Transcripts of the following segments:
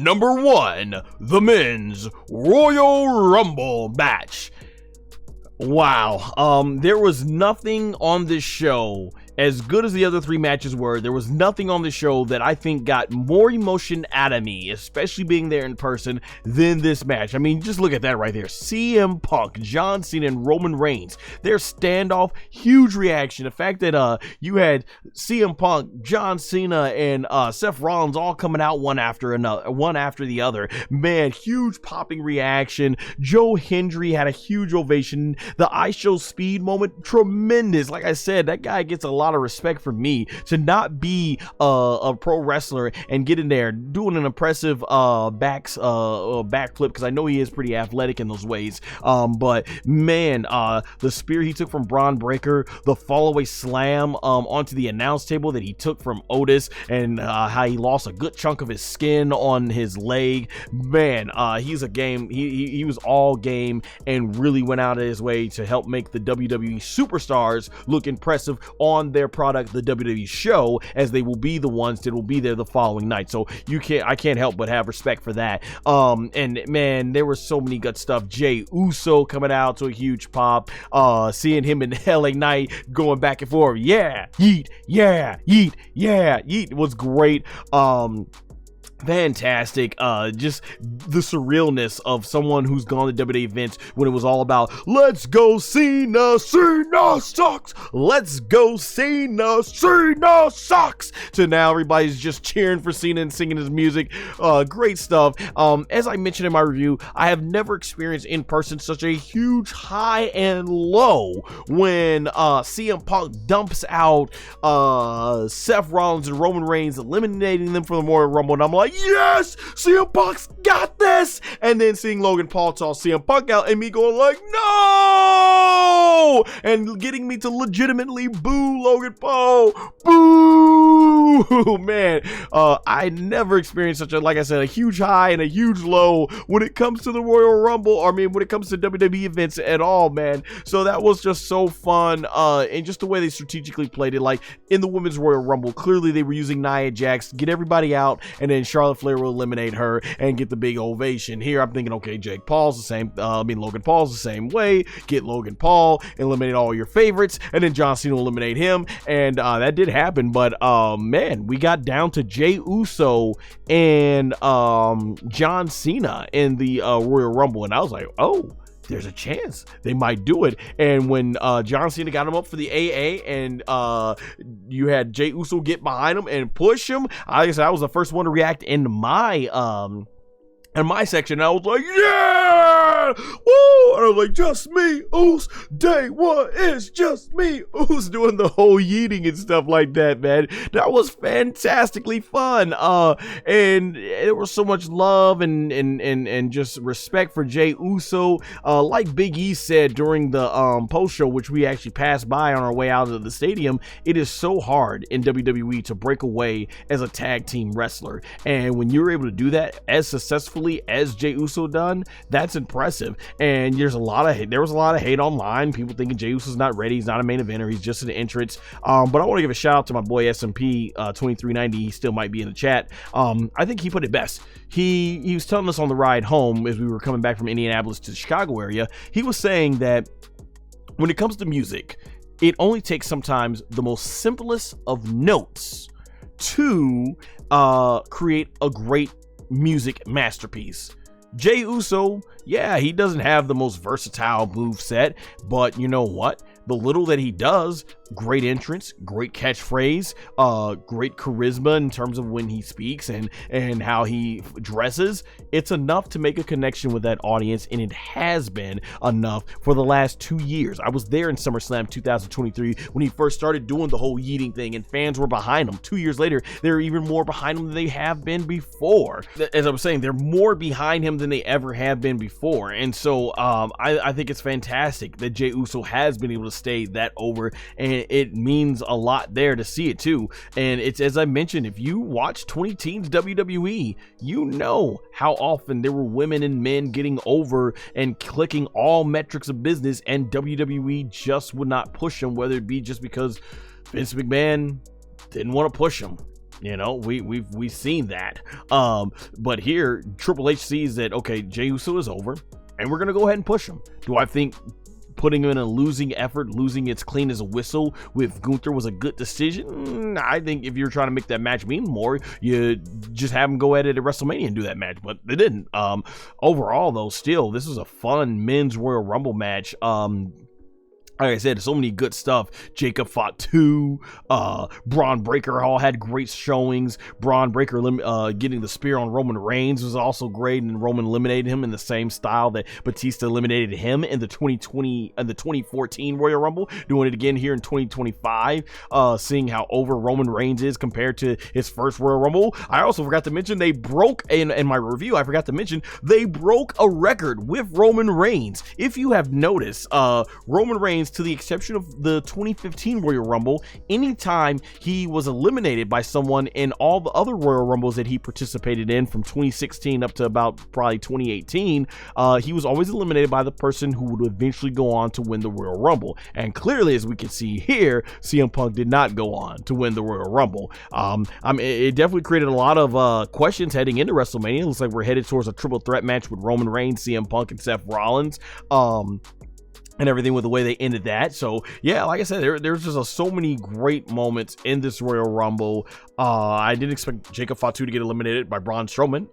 Number 1, the Men's Royal Rumble match. Wow, there was nothing on this show, as good as the other 3 matches were, there was nothing on the show that I think got more emotion out of me, especially being there in person, than this match. I mean, just look at that right there. CM Punk, John Cena, and Roman Reigns. Their standoff, huge reaction. The fact that you had CM Punk, John Cena, and Seth Rollins all coming out one after the other. Man, huge popping reaction. Joe Hendry had a huge ovation. The IShowSpeed moment, tremendous. Like I said, that guy gets a lot of respect from me to not be a pro wrestler and get in there doing an impressive backflip, because I know he is pretty athletic in those ways. But man, the spear he took from Braun Breaker, the fallaway slam onto the announce table that he took from Otis, and how he lost a good chunk of his skin on his leg. Man, he's a game. He was all game and really went out of his way to help make the WWE superstars look impressive on their product, the WWE show, as they will be the ones that will be there the following night. So I can't help but have respect for that. And man, there was so many good stuff. Jey Uso coming out to a huge pop, seeing him in LA Knight going back and forth. Yeah, yeet, yeah, yeet, yeah, yeet was great. Fantastic. Just the surrealness of someone who's gone to WWE events when it was all about let's go Cena sucks, let's go Cena sucks, to now everybody's just cheering for Cena and singing his music. Great stuff. As I mentioned in my review, I have never experienced in person such a huge high and low when CM Punk dumps out Seth Rollins and Roman Reigns, eliminating them from the Royal Rumble, and I'm like, yes, CM Punk's got this. And then seeing Logan Paul toss CM Punk out and me going like, no, and getting me to legitimately boo Logan Paul. Boo, man. I never experienced such a, like I said, a huge high and a huge low when it comes to the Royal Rumble, or I mean when it comes to WWE events at all, man. So that was just so fun, and just the way they strategically played it. Like in the Women's Royal Rumble, clearly they were using Nia Jax to get everybody out, and then Charlotte Flair will eliminate her and get the big ovation. Here I'm thinking, okay, Logan Paul's the same way. Get Logan Paul, eliminate all your favorites, and then John Cena will eliminate him, and that did happen. But man, we got down to Jey Uso and John Cena in the Royal Rumble, and I was like, oh, there's a chance they might do it. And when John Cena got him up for the AA, and you had Jey Uso get behind him and push him, I guess I was the first one to react in my section. I was like, yeah, woo, and I was like, just me, Oos, day one is just me, Oos, doing the whole yeeting and stuff like that, man. That was fantastically fun, and there was so much love and just respect for Jey Uso. Like Big E said during the post show, which we actually passed by on our way out of the stadium, it is so hard in WWE to break away as a tag team wrestler, and when you're able to do that as successfully as Jey Uso done, that's impressive. And there was a lot of hate online, people thinking Jey Uso's not ready, he's not a main eventer, he's just an entrance. But I want to give a shout out to my boy SMP 2390. He still might be in the chat. I think he put it best. He was telling us on the ride home as we were coming back from Indianapolis to the Chicago area. He was saying that when it comes to music, it only takes sometimes the most simplest of notes to create a great music masterpiece. Jey Uso, yeah, he doesn't have the most versatile move set, but you know what? The little that he does, great entrance, great catchphrase, great charisma in terms of when he speaks and how he dresses. It's enough to make a connection with that audience, and it has been enough for the last 2 years. I was there in SummerSlam 2023 when he first started doing the whole yeeting thing, and fans were behind him. 2 years later, they're even more behind him than they have been before. As I was saying, they're more behind him than they ever have been before, and so I think it's fantastic that Jey Uso has been able to stay that over, and it means a lot there to see it too. And it's, as I mentioned, if you watch 20 Teens WWE, you know how often there were women and men getting over and clicking all metrics of business, and WWE just would not push them, whether it be just because Vince McMahon didn't want to push them. You know, we've seen that. But here Triple H sees that, okay, Jey Uso is over, and we're gonna go ahead and push him. Do I think putting him in a losing effort, losing it's clean as a whistle with Gunther was a good decision? I think if you're trying to make that match mean more, you just have him go at it at WrestleMania and do that match, but they didn't. Overall, though, still, this was a fun men's Royal Rumble match. Like I said, so many good stuff. Jacob fought 2. Braun Breaker all had great showings. Braun Breaker getting the spear on Roman Reigns was also great, and Roman eliminated him in the same style that Batista eliminated him in the 2014 Royal Rumble. Doing it again here in 2025. Seeing how over Roman Reigns is compared to his first Royal Rumble. I also forgot to mention they broke, in my review, I forgot to mention, they broke a record with Roman Reigns. If you have noticed, Roman Reigns, to the exception of the 2015 Royal Rumble, anytime he was eliminated by someone in all the other Royal Rumbles that he participated in from 2016 up to about probably 2018, he was always eliminated by the person who would eventually go on to win the Royal Rumble. And clearly, as we can see here, CM Punk did not go on to win the Royal Rumble. It definitely created a lot of questions heading into WrestleMania. It looks like we're headed towards a triple threat match with Roman Reigns, CM Punk, and Seth Rollins. And everything with the way they ended that. So yeah, like I said, there's just so many great moments in this Royal Rumble. I didn't expect Jacob Fatu to get eliminated by Braun Strowman.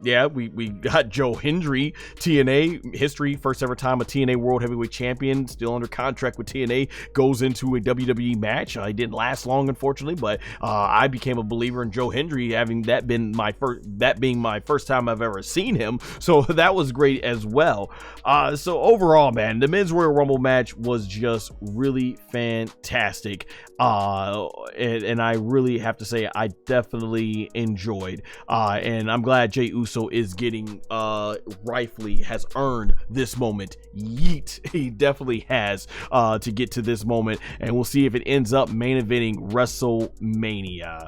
Yeah, we got Joe Hendry, TNA history, first ever time a TNA World Heavyweight Champion, still under contract with TNA, goes into a WWE match. It didn't last long, unfortunately, but I became a believer in Joe Hendry, having that being my first time I've ever seen him. So that was great as well. So overall, man, the men's Royal Rumble match was just really fantastic. And I really have to say I definitely enjoyed, and I'm glad Jey Uso is getting rightfully has earned this moment. Yeet, he definitely has to get to this moment, and we'll see if it ends up main eventing WrestleMania.